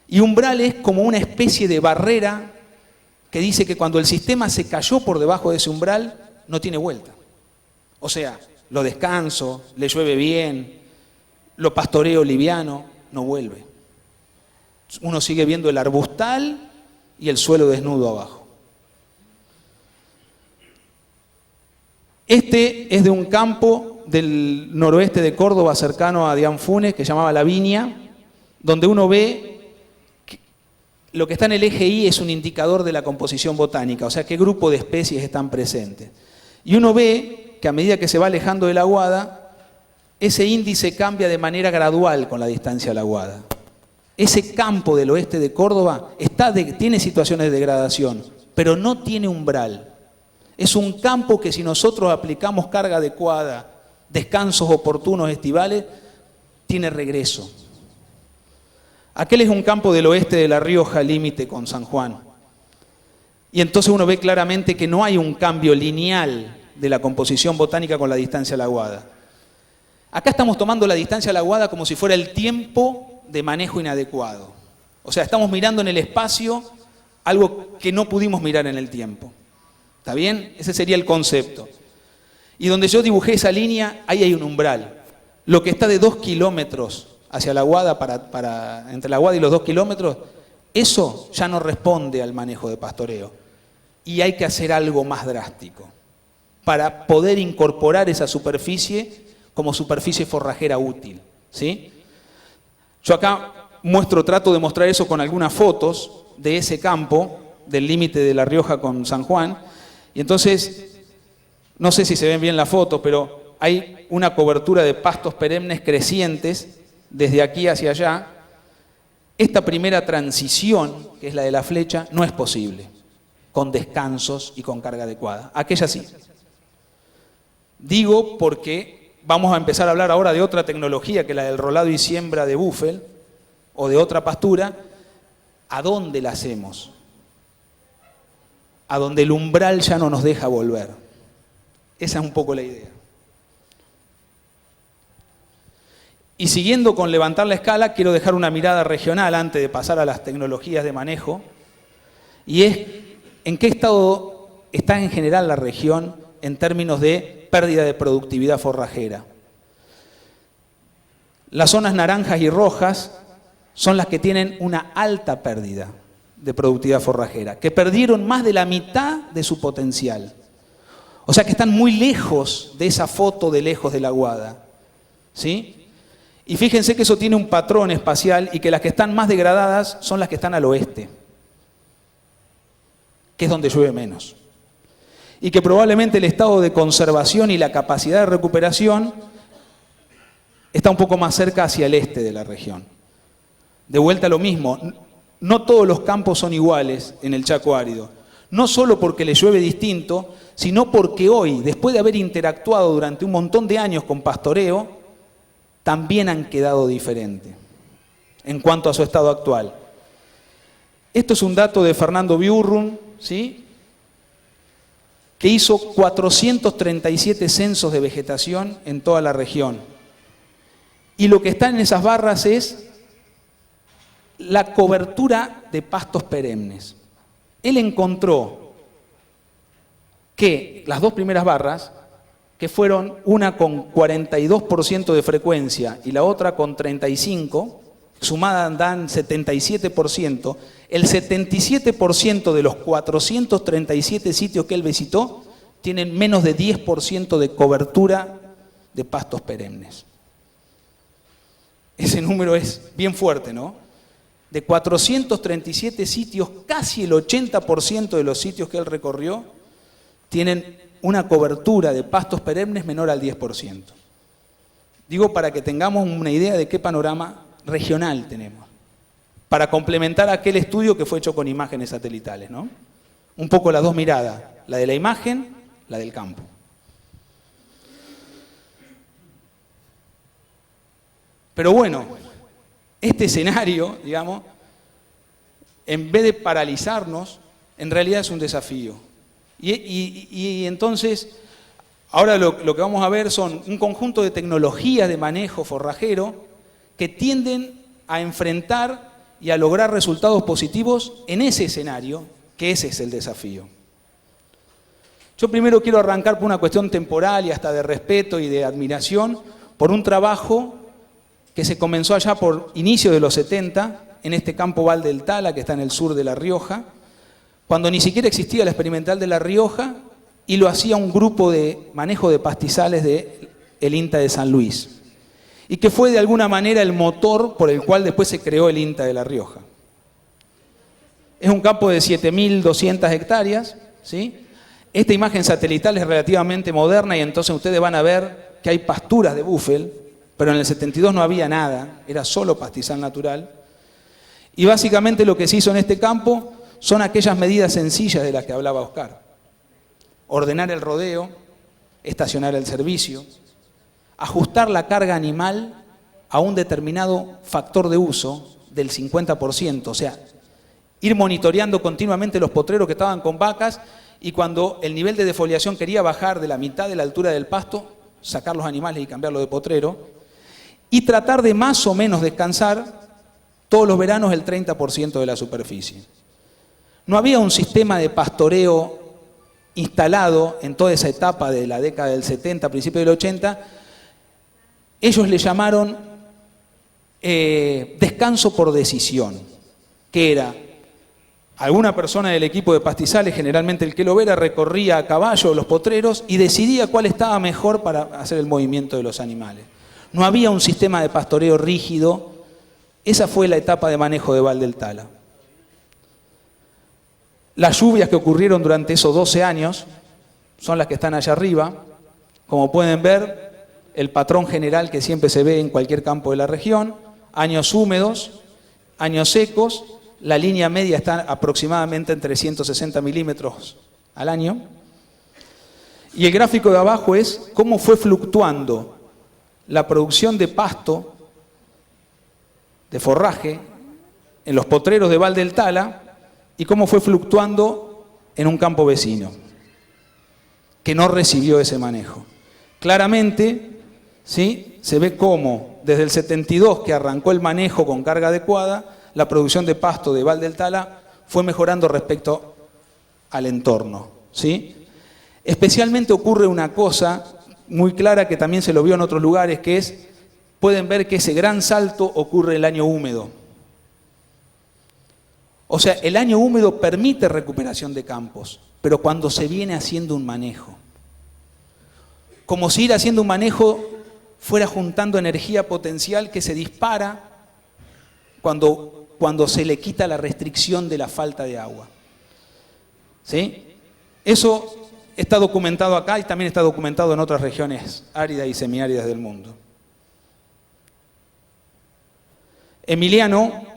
Y umbral es como una especie de barrera que dice que cuando el sistema se cayó por debajo de ese umbral, no tiene vuelta. O sea, lo descanso, le llueve bien, lo pastoreo liviano, no vuelve. Uno sigue viendo el arbustal y el suelo desnudo abajo. Este es de un campo del noroeste de Córdoba, cercano a Dianfunes, que se llamaba La Viña, donde uno ve que lo que está en el eje Y es un indicador de la composición botánica, o sea, qué grupo de especies están presentes. Y uno ve que a medida que se va alejando de la aguada, ese índice cambia de manera gradual con la distancia a la aguada. Ese campo del oeste de Córdoba tiene situaciones de degradación, pero no tiene umbral. Es un campo que si nosotros aplicamos carga adecuada, descansos oportunos estivales, tiene regreso. Aquel es un campo del oeste de La Rioja, límite con San Juan. Y entonces uno ve claramente que no hay un cambio lineal de la composición botánica con la distancia a la aguada. Acá estamos tomando la distancia a la aguada como si fuera el tiempo de manejo inadecuado. O sea, estamos mirando en el espacio algo que no pudimos mirar en el tiempo. ¿Está bien? Ese sería el concepto. Y donde yo dibujé esa línea, ahí hay un umbral. Lo que está de 2 kilómetros hacia la aguada, entre la aguada y los 2 kilómetros, eso ya no responde al manejo de pastoreo. Y hay que hacer algo más drástico para poder incorporar esa superficie como superficie forrajera útil, ¿sí? Yo acá trato de mostrar eso con algunas fotos de ese campo, del límite de La Rioja con San Juan, y entonces, no sé si se ven bien las fotos, pero hay una cobertura de pastos perennes crecientes desde aquí hacia allá. Esta primera transición, que es la de la flecha, no es posible con descansos y con carga adecuada. Aquella sí. Digo porque vamos a empezar a hablar ahora de otra tecnología que la del rolado y siembra de búfel o de otra pastura. ¿A dónde la hacemos? A donde el umbral ya no nos deja volver. Esa es un poco la idea. Y siguiendo con levantar la escala, quiero dejar una mirada regional antes de pasar a las tecnologías de manejo, y es en qué estado está en general la región en términos de pérdida de productividad forrajera. Las zonas naranjas y rojas son las que tienen una alta pérdida de productividad forrajera, que perdieron más de la mitad de su potencial. O sea que están muy lejos de esa foto de lejos de la Aguada, ¿sí? Y fíjense que eso tiene un patrón espacial y que las que están más degradadas son las que están al oeste, que es donde llueve menos. Y que probablemente el estado de conservación y la capacidad de recuperación está un poco más cerca hacia el este de la región. De vuelta a lo mismo, no todos los campos son iguales en el Chaco árido. No solo porque le llueve distinto, sino porque hoy, después de haber interactuado durante un montón de años con pastoreo, también han quedado diferentes en cuanto a su estado actual. Esto es un dato de Fernando Biurrun, ¿sí?, que hizo 437 censos de vegetación en toda la región. Y lo que está en esas barras es la cobertura de pastos perennes. Él encontró que las dos primeras barras, que fueron una con 42% de frecuencia y la otra con 35%, sumadas dan 77%, el 77% de los 437 sitios que él visitó tienen menos de 10% de cobertura de pastos perennes. Ese número es bien fuerte, ¿no? De 437 sitios, casi el 80% de los sitios que él recorrió tienen una cobertura de pastos perennes menor al 10%. Digo para que tengamos una idea de qué panorama regional tenemos, para complementar aquel estudio que fue hecho con imágenes satelitales, ¿no? Un poco las dos miradas, la de la imagen, la del campo. Pero bueno, este escenario, digamos, en vez de paralizarnos, en realidad es un desafío. Y entonces, ahora lo que vamos a ver son un conjunto de tecnologías de manejo forrajero que tienden a enfrentar y a lograr resultados positivos en ese escenario, que ese es el desafío. Yo primero quiero arrancar por una cuestión temporal y hasta de respeto y de admiración por un trabajo que se comenzó allá por inicio de los 70 en este campo Val del Tala, que está en el sur de La Rioja, cuando ni siquiera existía la experimental de La Rioja, y lo hacía un grupo de manejo de pastizales del INTA de San Luis, y que fue de alguna manera el motor por el cual después se creó el INTA de La Rioja. Es un campo de 7.200 hectáreas, ¿sí? Esta imagen satelital es relativamente moderna y entonces ustedes van a ver que hay pasturas de búfel, pero en el 72 no había nada, era solo pastizal natural. Y básicamente lo que se hizo en este campo son aquellas medidas sencillas de las que hablaba Oscar. Ordenar el rodeo, estacionar el servicio, ajustar la carga animal a un determinado factor de uso del 50%, o sea, ir monitoreando continuamente los potreros que estaban con vacas y cuando el nivel de defoliación quería bajar de la mitad de la altura del pasto, sacar los animales y cambiarlo de potrero, y tratar de más o menos descansar todos los veranos el 30% de la superficie. No había un sistema de pastoreo instalado en toda esa etapa de la década del 70, principio del 80. Ellos le llamaron descanso por decisión, que era alguna persona del equipo de pastizales, generalmente el que lo vera, recorría a caballo los potreros y decidía cuál estaba mejor para hacer el movimiento de los animales. No había un sistema de pastoreo rígido. Esa fue la etapa de manejo de Val del Tala. Las lluvias que ocurrieron durante esos 12 años son las que están allá arriba. Como pueden ver, el patrón general que siempre se ve en cualquier campo de la región, años húmedos, años secos, la línea media está aproximadamente en 360 milímetros al año. Y el gráfico de abajo es cómo fue fluctuando la producción de pasto, de forraje, en los potreros de Val del Tala, y cómo fue fluctuando en un campo vecino, que no recibió ese manejo. Claramente, ¿sí?, se ve cómo desde el 72 que arrancó el manejo con carga adecuada, la producción de pasto de Val del Tala fue mejorando respecto al entorno, ¿sí? Especialmente ocurre una cosa muy clara que también se lo vio en otros lugares, que es, pueden ver que ese gran salto ocurre el año húmedo. O sea, el año húmedo permite recuperación de campos, pero cuando se viene haciendo un manejo. Como si ir haciendo un manejo fuera juntando energía potencial que se dispara cuando se le quita la restricción de la falta de agua. ¿Sí? Eso está documentado acá y también está documentado en otras regiones áridas y semiáridas del mundo. Emiliano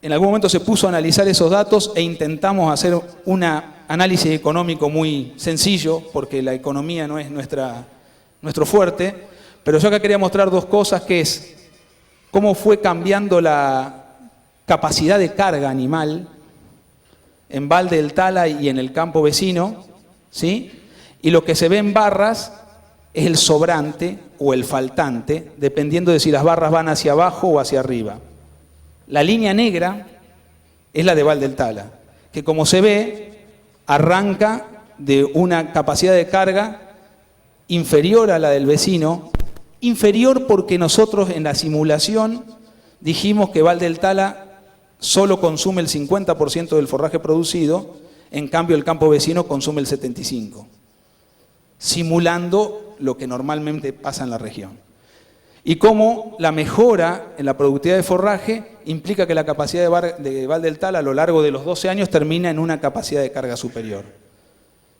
en algún momento se puso a analizar esos datos e intentamos hacer un análisis económico muy sencillo, porque la economía no es nuestro fuerte, pero yo acá quería mostrar dos cosas, que es cómo fue cambiando la capacidad de carga animal en Val del Tala y en el campo vecino, ¿sí? Y lo que se ve en barras es el sobrante o el faltante, dependiendo de si las barras van hacia abajo o hacia arriba. La línea negra es la de Val del Tala, que como se ve, arranca de una capacidad de carga inferior a la del vecino, inferior porque nosotros en la simulación dijimos que Val del Tala solo consume el 50% del forraje producido, en cambio el campo vecino consume el 75%, simulando lo que normalmente pasa en la región. Y cómo la mejora en la productividad de forraje implica que la capacidad de Val del Tala a lo largo de los 12 años termina en una capacidad de carga superior.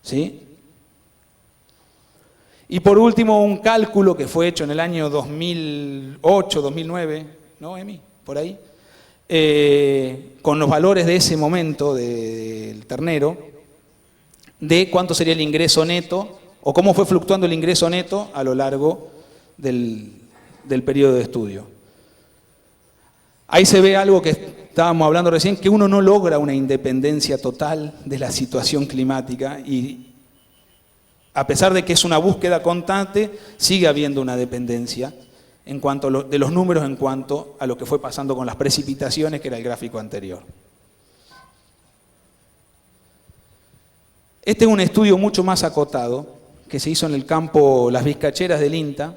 ¿Sí? Y por último, un cálculo que fue hecho en el año 2008, 2009, ¿no, Emi? Por ahí, con los valores de ese momento del ternero, de cuánto sería el ingreso neto, o cómo fue fluctuando el ingreso neto a lo largo del periodo de estudio. Ahí se ve algo que estábamos hablando recién, que uno no logra una independencia total de la situación climática y a pesar de que es una búsqueda constante, sigue habiendo una dependencia en cuanto de los números en cuanto a lo que fue pasando con las precipitaciones, que era el gráfico anterior. Este es un estudio mucho más acotado, que se hizo en el campo Las Vizcacheras del INTA,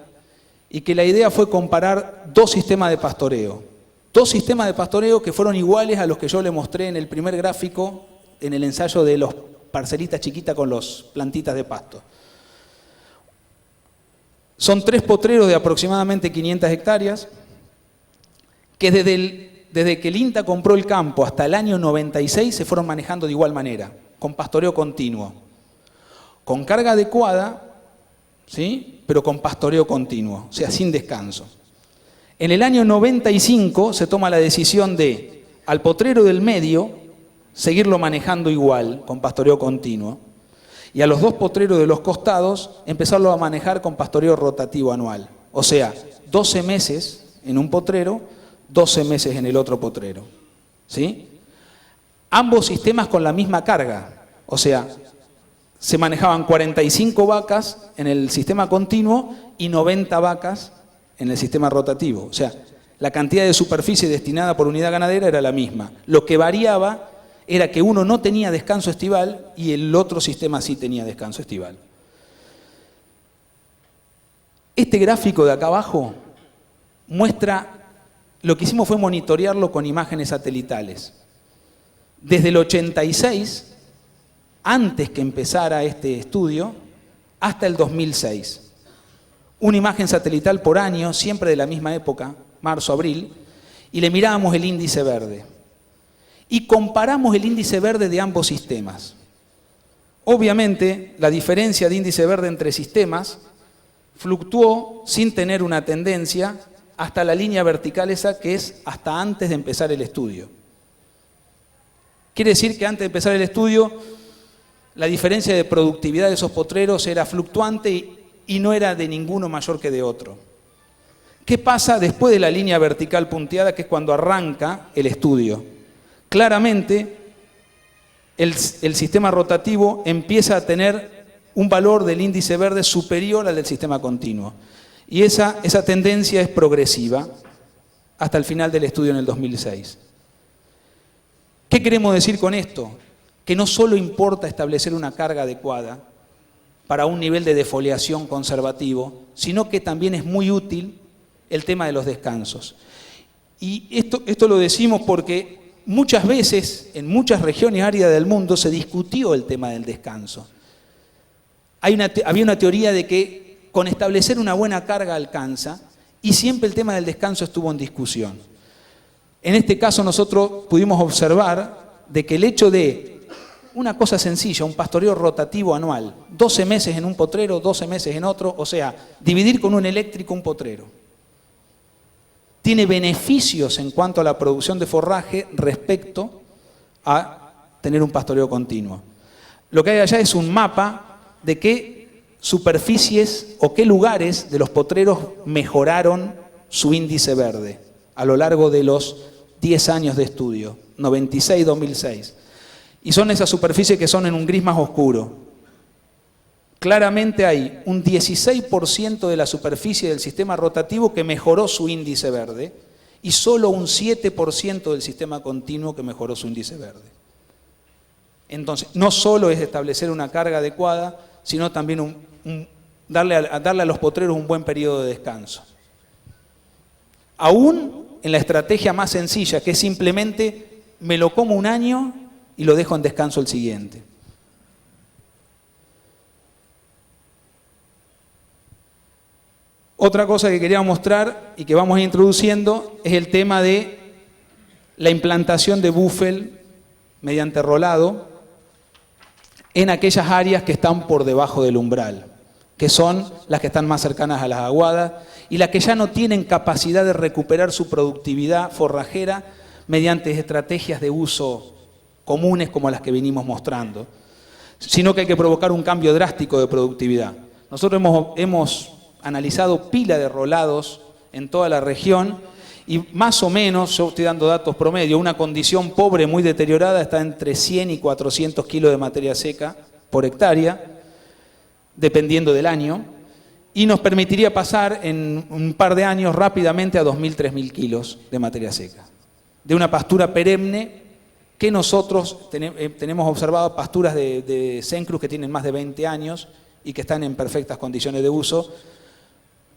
y que la idea fue comparar dos sistemas de pastoreo. Dos sistemas de pastoreo que fueron iguales a los que yo le mostré en el primer gráfico, en el ensayo de los parcelitas chiquitas con los plantitas de pasto. Son 3 potreros de aproximadamente 500 hectáreas, que desde que el INTA compró el campo hasta el año 96 se fueron manejando de igual manera, con pastoreo continuo, con carga adecuada, ¿sí? Pero con pastoreo continuo, o sea, sin descanso. En el año 95 se toma la decisión de, al potrero del medio, seguirlo manejando igual, con pastoreo continuo, y a los 2 potreros de los costados, empezarlo a manejar con pastoreo rotativo anual. O sea, 12 meses en un potrero, 12 meses en el otro potrero. ¿Sí? Ambos sistemas con la misma carga, o sea, se manejaban 45 vacas en el sistema continuo y 90 vacas en el sistema rotativo. O sea, la cantidad de superficie destinada por unidad ganadera era la misma. Lo que variaba era que uno no tenía descanso estival y el otro sistema sí tenía descanso estival. Este gráfico de acá abajo muestra, lo que hicimos fue monitorearlo con imágenes satelitales. Desde el 86, antes que empezara este estudio, hasta el 2006. Una imagen satelital por año, siempre de la misma época, marzo, abril, y le mirábamos el índice verde. Y comparamos el índice verde de ambos sistemas. Obviamente, la diferencia de índice verde entre sistemas fluctuó sin tener una tendencia hasta la línea vertical esa que es hasta antes de empezar el estudio. Quiere decir que antes de empezar el estudio, la diferencia de productividad de esos potreros era fluctuante y no era de ninguno mayor que de otro. ¿Qué pasa después de la línea vertical punteada, que es cuando arranca el estudio? Claramente, el sistema rotativo empieza a tener un valor del índice verde superior al del sistema continuo. Y esa tendencia es progresiva hasta el final del estudio en el 2006. ¿Qué queremos decir con esto? Que no solo importa establecer una carga adecuada para un nivel de defoliación conservativo, sino que también es muy útil el tema de los descansos. Y esto lo decimos porque muchas veces, en muchas regiones áridas del mundo, se discutió el tema del descanso. Había una teoría de que con establecer una buena carga alcanza, y siempre el tema del descanso estuvo en discusión. En este caso nosotros pudimos observar de que el hecho de una cosa sencilla, un pastoreo rotativo anual, 12 meses en un potrero, 12 meses en otro, o sea, dividir con un eléctrico un potrero, tiene beneficios en cuanto a la producción de forraje respecto a tener un pastoreo continuo. Lo que hay allá es un mapa de qué superficies o qué lugares de los potreros mejoraron su índice verde a lo largo de los 10 años de estudio, 96-2006. Y son esas superficies que son en un gris más oscuro. Claramente hay un 16% de la superficie del sistema rotativo que mejoró su índice verde y solo un 7% del sistema continuo que mejoró su índice verde. Entonces, no solo es establecer una carga adecuada, sino también darle a los potreros un buen periodo de descanso. Aún en la estrategia más sencilla, que es simplemente me lo como un año y lo dejo en descanso el siguiente. Otra cosa que quería mostrar y que vamos introduciendo es el tema de la implantación de búfel mediante rolado en aquellas áreas que están por debajo del umbral, que son las que están más cercanas a las aguadas y las que ya no tienen capacidad de recuperar su productividad forrajera mediante estrategias de uso comunes como las que venimos mostrando, sino que hay que provocar un cambio drástico de productividad. Nosotros hemos analizado pila de rolados en toda la región y más o menos, yo estoy dando datos promedio, una condición pobre muy deteriorada está entre 100 y 400 kilos de materia seca por hectárea, dependiendo del año, y nos permitiría pasar en un par de años rápidamente a 2.000, 3.000 kilos de materia seca. De una pastura perenne que nosotros tenemos observado pasturas de Sencruz que tienen más de 20 años y que están en perfectas condiciones de uso,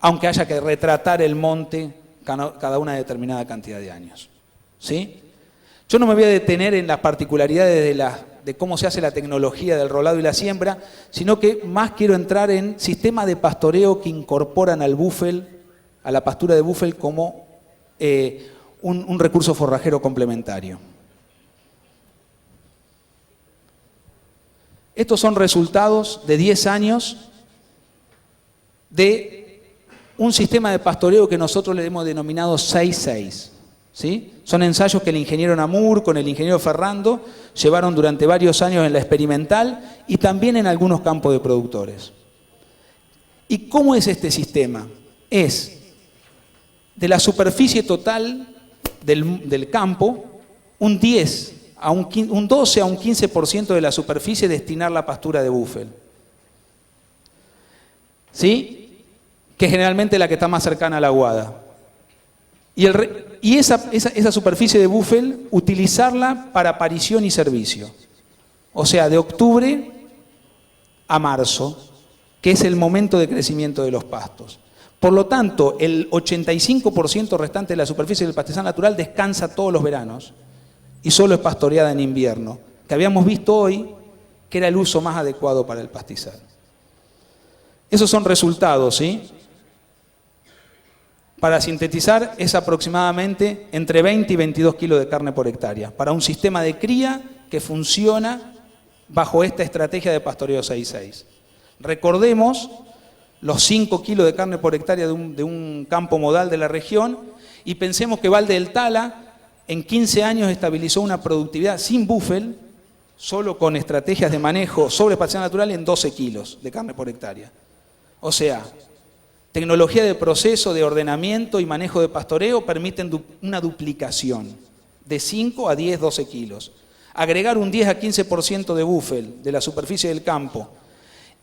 aunque haya que retratar el monte cada una determinada cantidad de años. ¿Sí? Yo no me voy a detener en las particularidades de cómo se hace la tecnología del rolado y la siembra, sino que más quiero entrar en sistemas de pastoreo que incorporan al búfel, a la pastura de búfel como un recurso forrajero complementario. Estos son resultados de 10 años de un sistema de pastoreo que nosotros le hemos denominado 6-6. ¿Sí? Son ensayos que el ingeniero Namur con el ingeniero Ferrando llevaron durante varios años en la experimental y también en algunos campos de productores. ¿Y cómo es este sistema? Es de la superficie total del campo, un 12 a un 15% de la superficie destinar la pastura de búfel. ¿Sí? Que es generalmente la que está más cercana a la aguada. Y esa superficie de búfel, utilizarla para parición y servicio. O sea, de octubre a marzo, que es el momento de crecimiento de los pastos. Por lo tanto, el 85% restante de la superficie del pastizal natural descansa todos los veranos y solo es pastoreada en invierno, que habíamos visto hoy que era el uso más adecuado para el pastizal. Esos son resultados, ¿sí? Para sintetizar, es aproximadamente entre 20 y 22 kilos de carne por hectárea, para un sistema de cría que funciona bajo esta estrategia de pastoreo 6-6. Recordemos los 5 kilos de carne por hectárea de un campo modal de la región y pensemos que Valde del Tala en 15 años estabilizó una productividad sin búfel, solo con estrategias de manejo sobre pastizal natural en 12 kilos de carne por hectárea. O sea, tecnología de proceso, de ordenamiento y manejo de pastoreo permiten una duplicación de 5 a 10, 12 kilos. Agregar un 10 a 15% de búfel de la superficie del campo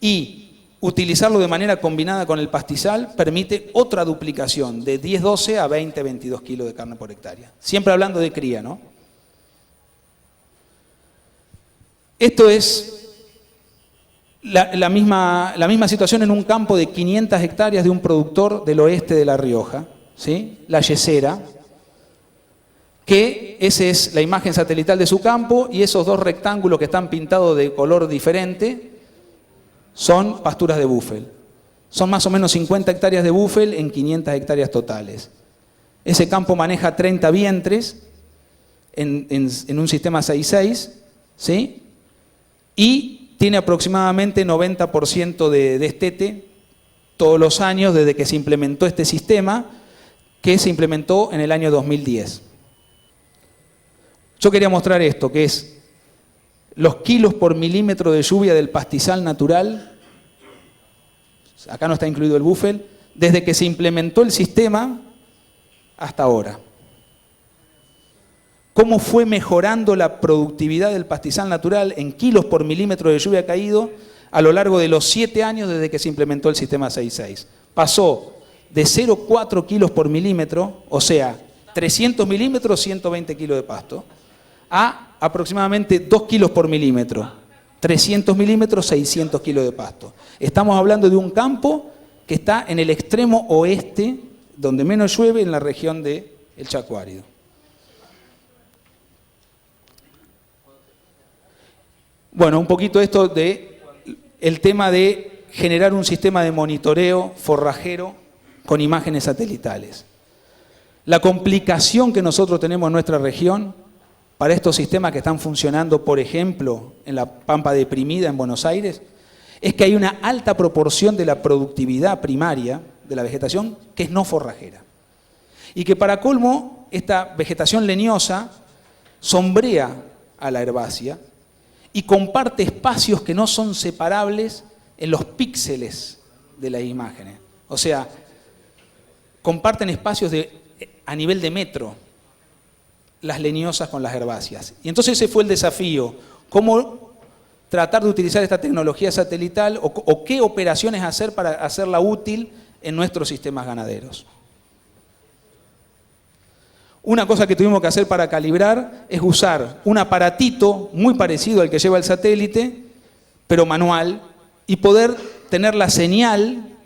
y utilizarlo de manera combinada con el pastizal permite otra duplicación de 10-12 a 20-22 kilos de carne por hectárea. Siempre hablando de cría, ¿no? Esto es la misma situación en un campo de 500 hectáreas de un productor del oeste de La Rioja, ¿sí? La Yesera, que esa es la imagen satelital de su campo y esos dos rectángulos que están pintados de color diferente son pasturas de búfel. Son más o menos 50 hectáreas de búfel en 500 hectáreas totales. Ese campo maneja 30 vientres en un sistema 6-6, ¿sí? Y tiene aproximadamente 90% de destete todos los años desde que se implementó este sistema, que se implementó en el año 2010. Yo quería mostrar esto, que es los kilos por milímetro de lluvia del pastizal natural, acá no está incluido el búfel, desde que se implementó el sistema hasta ahora. Cómo fue mejorando la productividad del pastizal natural en kilos por milímetro de lluvia caído a lo largo de los 7 años desde que se implementó el sistema 6.6. Pasó de 0,4 kilos por milímetro, o sea, 300 milímetros, 120 kilos de pasto, a aproximadamente 2 kilos por milímetro, 300 milímetros, 600 kilos de pasto. Estamos hablando de un campo que está en el extremo oeste, donde menos llueve, en la región del Chaco Árido. Bueno, un poquito esto de el tema de generar un sistema de monitoreo forrajero con imágenes satelitales. La complicación que nosotros tenemos en nuestra región para estos sistemas que están funcionando, por ejemplo, en la Pampa Deprimida en Buenos Aires, es que hay una alta proporción de la productividad primaria de la vegetación que es no forrajera. Y que para colmo, esta vegetación leñosa sombrea a la herbácea y comparte espacios que no son separables en los píxeles de las imágenes. O sea, comparten espacios a nivel de metro, las leñosas con las herbáceas. Y entonces ese fue el desafío, cómo tratar de utilizar esta tecnología satelital o qué operaciones hacer para hacerla útil en nuestros sistemas ganaderos. Una cosa que tuvimos que hacer para calibrar es usar un aparatito muy parecido al que lleva el satélite, pero manual, y poder tener la señal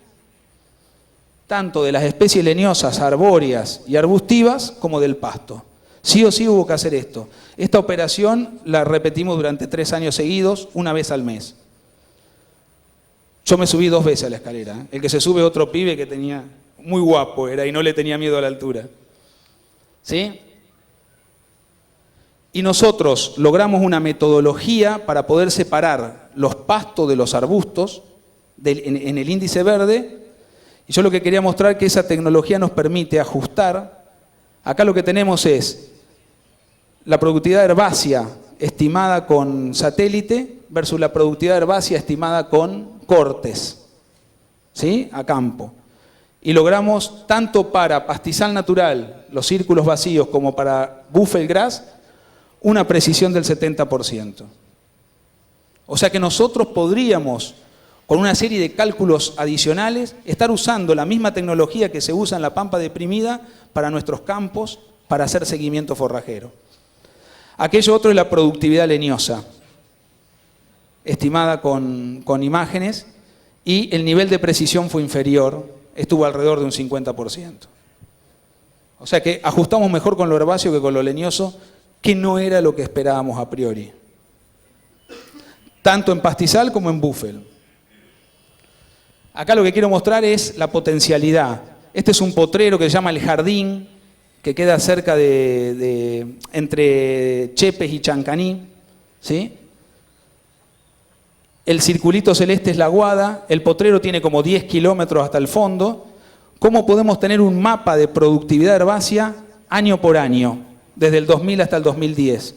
tanto de las especies leñosas, arbóreas y arbustivas como del pasto. Sí o sí hubo que hacer esto. Esta operación la repetimos durante 3 años seguidos, una vez al mes. Yo me subí 2 veces a la escalera. El que se sube otro pibe que tenía, muy guapo era y no le tenía miedo a la altura. ¿Sí? Y nosotros logramos una metodología para poder separar los pastos de los arbustos en el índice verde. Y yo lo que quería mostrar es que esa tecnología nos permite ajustar. Acá lo que tenemos es la productividad herbácea estimada con satélite versus la productividad herbácea estimada con cortes, ¿sí? A campo. Y logramos, tanto para pastizal natural, los círculos vacíos, como para buffel grass, una precisión del 70%. O sea que nosotros podríamos, con una serie de cálculos adicionales, estar usando la misma tecnología que se usa en la Pampa Deprimida para nuestros campos, para hacer seguimiento forrajero. Aquello otro es la productividad leñosa, estimada con imágenes, y el nivel de precisión fue inferior, estuvo alrededor de un 50%. O sea que ajustamos mejor con lo herbáceo que con lo leñoso, que no era lo que esperábamos a priori. Tanto en pastizal como en búfel. Acá lo que quiero mostrar es la potencialidad. Este es un potrero que se llama El Jardín, que queda cerca entre Chepes y Chancaní, ¿sí? El circulito celeste es la Guada, el potrero tiene como 10 kilómetros hasta el fondo. ¿Cómo podemos tener un mapa de productividad herbácea año por año, desde el 2000 hasta el 2010?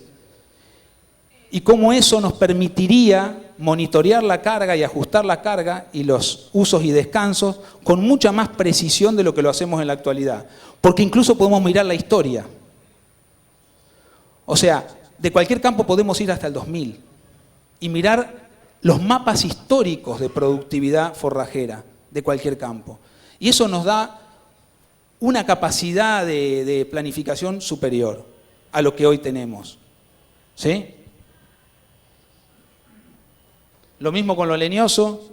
Y cómo eso nos permitiría monitorear la carga y ajustar la carga y los usos y descansos con mucha más precisión de lo que lo hacemos en la actualidad. Porque incluso podemos mirar la historia. O sea, de cualquier campo podemos ir hasta el 2000 y mirar los mapas históricos de productividad forrajera de cualquier campo. Y eso nos da una capacidad de planificación superior a lo que hoy tenemos. ¿Sí? Lo mismo con lo leñoso.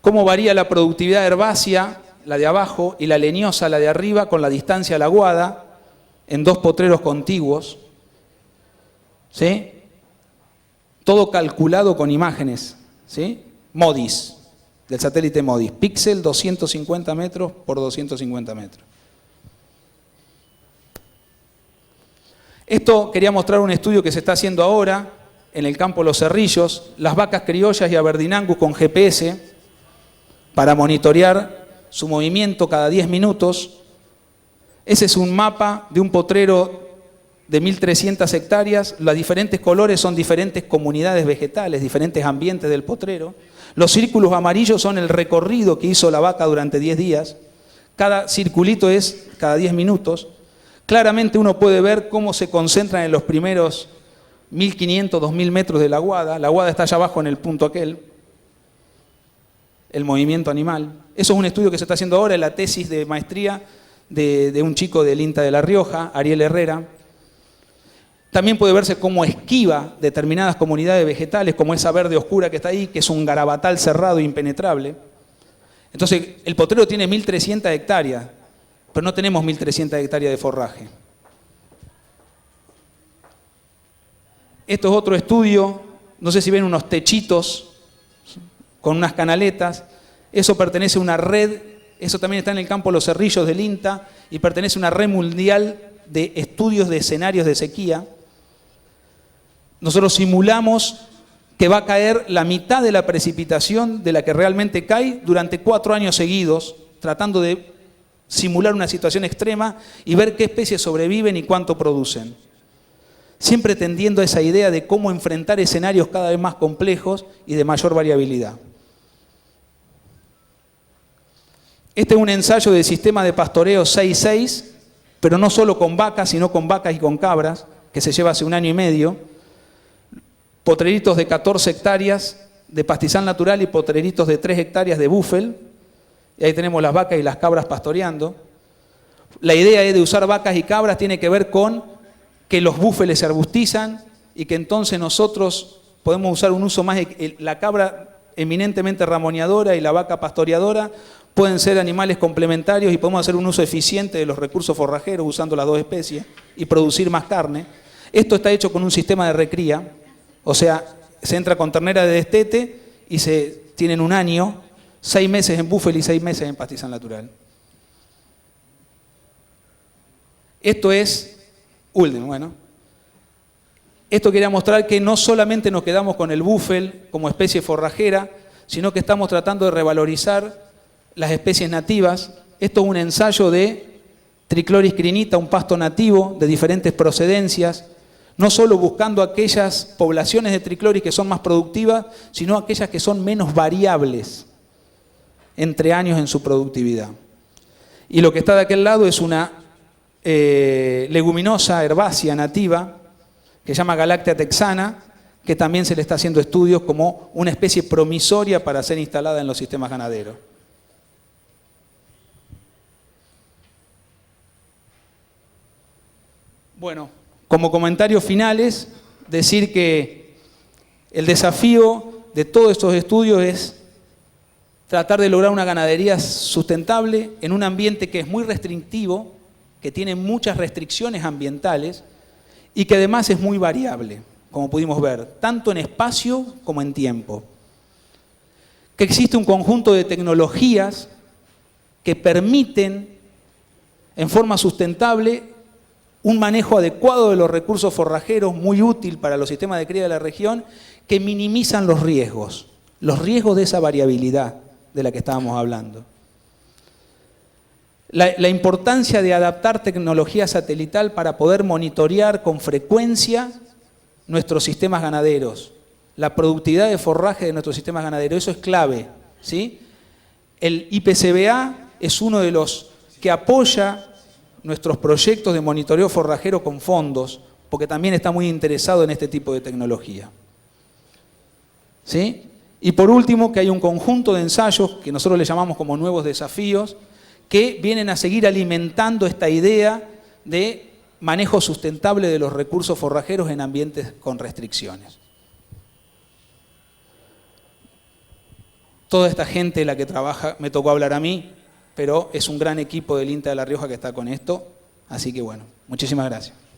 Cómo varía la productividad herbácea, la de abajo, y la leñosa, la de arriba, con la distancia a la guada, en dos potreros contiguos. ¿Sí? Todo calculado con imágenes. ¿Sí? MODIS, del satélite MODIS. Píxel 250 metros por 250 metros. Esto quería mostrar un estudio que se está haciendo ahora en el campo Los Cerrillos, las vacas criollas y Aberdeen Angus con GPS para monitorear su movimiento cada 10 minutos. Ese es un mapa de un potrero de 1.300 hectáreas. Los diferentes colores son diferentes comunidades vegetales, diferentes ambientes del potrero. Los círculos amarillos son el recorrido que hizo la vaca durante 10 días. Cada circulito es cada 10 minutos. Claramente uno puede ver cómo se concentran en los primeros 1.500, 2.000 metros de la guada. La guada está allá abajo en el punto aquel. El movimiento animal. Eso es un estudio que se está haciendo ahora en la tesis de maestría de un chico del INTA de La Rioja, Ariel Herrera. También puede verse cómo esquiva determinadas comunidades vegetales, como esa verde oscura que está ahí, que es un garabatal cerrado e impenetrable. Entonces, el potrero tiene 1.300 hectáreas, pero no tenemos 1.300 hectáreas de forraje. Esto es otro estudio, no sé si ven unos techitos con unas canaletas. Eso pertenece a una red, eso también está en el campo Los Cerrillos del INTA, y pertenece a una red mundial de estudios de escenarios de sequía. Nosotros simulamos que va a caer la mitad de la precipitación de la que realmente cae durante 4 años seguidos, tratando de simular una situación extrema y ver qué especies sobreviven y cuánto producen. Siempre tendiendo a esa idea de cómo enfrentar escenarios cada vez más complejos y de mayor variabilidad. Este es un ensayo del sistema de pastoreo 6-6, pero no solo con vacas, sino con vacas y con cabras, que se lleva hace 1 año y medio. Potreritos de 14 hectáreas de pastizal natural y potreritos de 3 hectáreas de búfel. Y ahí tenemos las vacas y las cabras pastoreando. La idea de usar vacas y cabras tiene que ver con que los búfeles se arbustizan y que entonces nosotros podemos usar un uso más. La cabra eminentemente ramoneadora y la vaca pastoreadora pueden ser animales complementarios y podemos hacer un uso eficiente de los recursos forrajeros usando las dos especies y producir más carne. Esto está hecho con un sistema de recría, o sea, se entra con ternera de destete y se tienen 1 año, 6 meses en búfel y 6 meses en pastizal natural. Esto es último, bueno. Esto quería mostrar que no solamente nos quedamos con el búfel como especie forrajera, sino que estamos tratando de revalorizar las especies nativas. Esto es un ensayo de Trichloris crinita, un pasto nativo de diferentes procedencias, no solo buscando aquellas poblaciones de Trichloris que son más productivas, sino aquellas que son menos variables entre años en su productividad. Y lo que está de aquel lado es una leguminosa herbácea nativa que se llama Galactea texana, que también se le está haciendo estudios como una especie promisoria para ser instalada en los sistemas ganaderos. Bueno, como comentarios finales, decir que el desafío de todos estos estudios es tratar de lograr una ganadería sustentable en un ambiente que es muy restrictivo, que tiene muchas restricciones ambientales y que además es muy variable, como pudimos ver, tanto en espacio como en tiempo. Que existe un conjunto de tecnologías que permiten en forma sustentable un manejo adecuado de los recursos forrajeros, muy útil para los sistemas de cría de la región, que minimizan los riesgos de esa variabilidad de la que estábamos hablando. La importancia de adaptar tecnología satelital para poder monitorear con frecuencia nuestros sistemas ganaderos, la productividad de forraje de nuestros sistemas ganaderos, eso es clave, ¿sí? El IPCBA es uno de los que apoya nuestros proyectos de monitoreo forrajero con fondos, porque también está muy interesado en este tipo de tecnología. ¿sí? Y por último, que hay un conjunto de ensayos que nosotros le llamamos como nuevos desafíos, que vienen a seguir alimentando esta idea de manejo sustentable de los recursos forrajeros en ambientes con restricciones. Toda esta gente la que trabaja, me tocó hablar a mí, pero es un gran equipo del INTA de La Rioja que está con esto, así que bueno, muchísimas gracias.